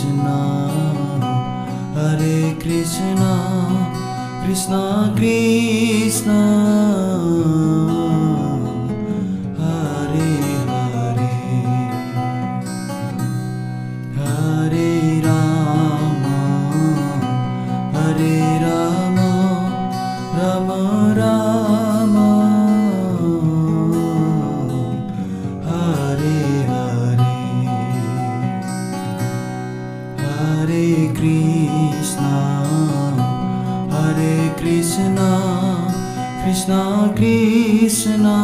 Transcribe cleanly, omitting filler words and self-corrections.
Krishna, Hare Krishna, Krishna Krishna, Hare Hare, Hare Rama, Hare Rama, Rama Rama, Hare Hare, Hare Krishna, Hare Krishna, Krishna Krishna,